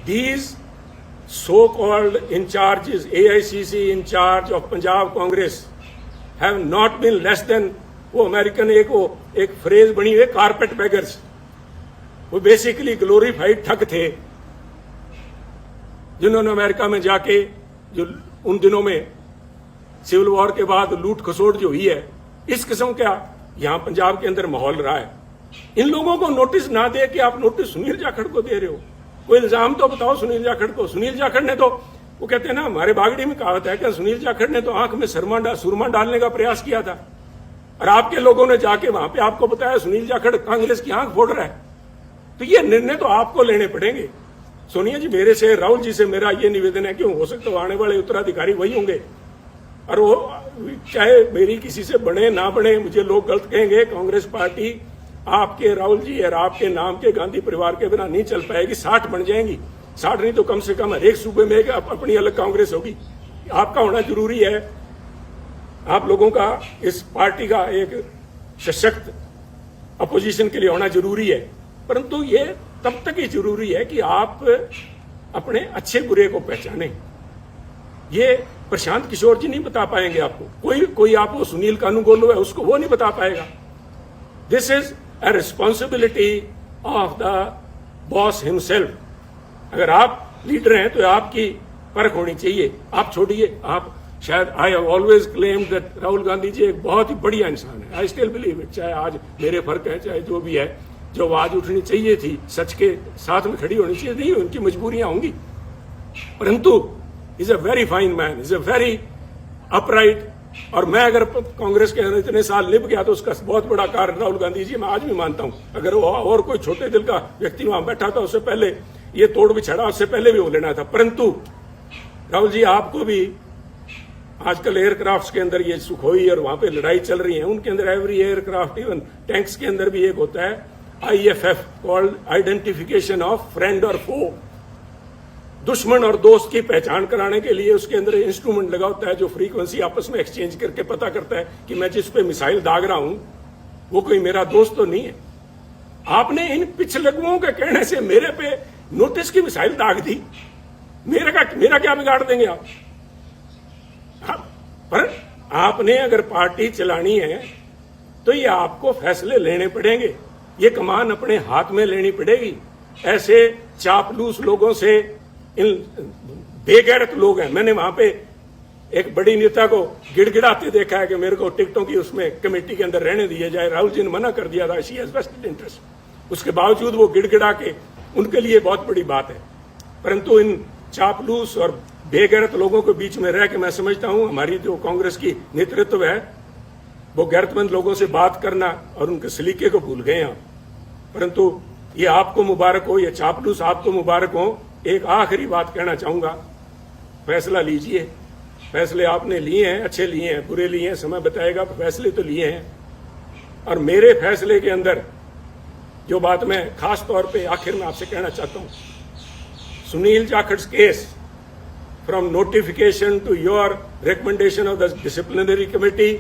these so-called in charges, AICC in charge of Punjab Congress, have not been less than वो American एक phrase बनी है carpet beggars. वो basically glorified ठग थे जिन्होंने अमेरिका में जाके जो उन दिनों में सिविल वॉर के बाद लूट खसोट जो हुई है, इस किस्म का यहां पंजाब के अंदर माहौल रहा है। इन लोगों को नोटिस ना दे के आप नोटिस सुनील जाखड़ को दे रहे हो। कोई इल्जाम तो बताओ सुनील जाखड़ को। सुनील जाखड़ ने तो, वो कहते हैं ना, हमारे बागड़ी में कहावत है कि सुनील जाखड़ ने तो आंख में सुरमा डालने का प्रयास किया था, और आपके लोगों ने जाके वहां पे आपको बताया सुनील जाखड़ कांग्रेस की आंख फोड़ रहा है। तो ये निर्णय तो आपको लेने पड़ेंगे। सोनिया जी, मेरे से, राहुल जी से मेरा ये निवेदन है कि हो सकता है आने वाले उत्तराधिकारी वही होंगे, और वो चाहे मेरी किसी से बने ना बने, मुझे लोग गलत कहेंगे, कांग्रेस पार्टी आपके, राहुल जी और आपके नाम के गांधी परिवार के बिना नहीं चल पाएगी। 60 बन जाएंगी, 60 नहीं तो कम से कम हर एक सूबे में अपनी अलग कांग्रेस होगी। आपका होना जरूरी है, आप लोगों का इस पार्टी का एक सशक्त अपोजिशन के लिए होना जरूरी है। परंतु ये तब तक ही जरूरी है कि आप अपने अच्छे बुरे को पहचानें। ये प्रशांत किशोर जी नहीं बता पाएंगे आपको, कोई आपको सुनील कानूनगोलो है उसको वो नहीं बता पाएगा। This is a responsibility of the boss himself. अगर आप लीडर हैं तो आपकी परख होनी चाहिए। आप छोड़िए, आप शायद, I have always claimed that Rahul Gandhi ji एक बहुत ही बढ़िया इंसान है। I still believe it. चाहे आज मेरे फर्क है, चाहे जो भी है, जो आवाज उठनी चाहिए थी, सच के साथ में खड़ी होनी चाहिए, नहीं, उनकी मजबूरियां होंगी, परंतु is a very fine man, is a very upright. और मैं अगर कांग्रेस के अंदर इतने साल लिप गया तो उसका बहुत बड़ा कारण राहुल गांधी जी मैं आज भी मानता हूं। अगर वो और कोई छोटे दिल का व्यक्ति वहां बैठा था, उससे पहले ये तोड़ बिछड़ा, उससे पहले भी वो लेना था। परंतु राहुल जी, आपको भी आजकल एयरक्राफ्ट के अंदर ये सुखोई और वहां पे लड़ाई चल रही है, उनके अंदर एवरी एयरक्राफ्ट, इवन टैंक्स के अंदर भी एक होता है IFF, called identification of friend और फो। दुश्मन और दोस्त की पहचान कराने के लिए उसके अंदर इंस्ट्रूमेंट लगा होता है जो फ्रीक्वेंसी आपस में एक्सचेंज करके पता करता है कि मैं जिस पे मिसाइल दाग रहा हूं वो कोई मेरा दोस्त तो नहीं है। आपने इन पिछलगुओं के कहने से मेरे पे नोटिस की मिसाइल दाग दी। मेरा क्या बिगाड़ देंगे आप? पर आपने अगर पार्टी चलानी है तो ये आपको फैसले लेने पड़ेंगे, ये कमान अपने हाथ में लेनी पड़ेगी। ऐसे चापलूस लोगों से, इन बेगैरत लोग हैं। मैंने वहां पे एक बड़ी नेता को गिड़गिड़ाते देखा है कि मेरे को टिकटों की उसमें कमेटी के अंदर रहने दिया जाए। राहुल जी ने मना कर दिया था, शी हैज वेस्टेड इंटरेस्ट। उसके बावजूद वो गिड़गिड़ा के, उनके लिए बहुत बड़ी बात है। परंतु इन चापलूस और बेगैरत लोगों के बीच में रह के मैं समझता हूं हमारी जो कांग्रेस की नेतृत्व है वो गैरतमंद लोगों से बात करना और उनके सलीके को भूल गए हैं। परंतु ये आपको मुबारक हो, ये चापलूस आपको मुबारक हो। एक आखिरी बात कहना चाहूंगा, फैसला लीजिए। फैसले आपने लिए हैं, अच्छे लिए हैं, बुरे लिए हैं, समय बताएगा, फैसले तो लिए हैं। और मेरे फैसले के अंदर जो बात मैं खास तौर पे आखिर में आपसे कहना चाहता हूं, Sunil Jakhar case, from notification to your recommendation of the disciplinary committee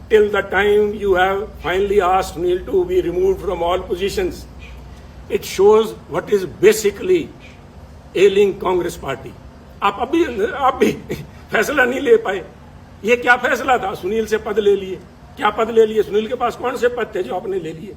till the time you have finally asked Sunil to be removed from all positions, it shows what is basically ailing Congress party. आप भी फैसला नहीं ले पाए। ये क्या फैसला था? सुनील से पद ले लिए। क्या पद ले लिए? सुनील के पास कौन से पद थे जो आपने ले लिए?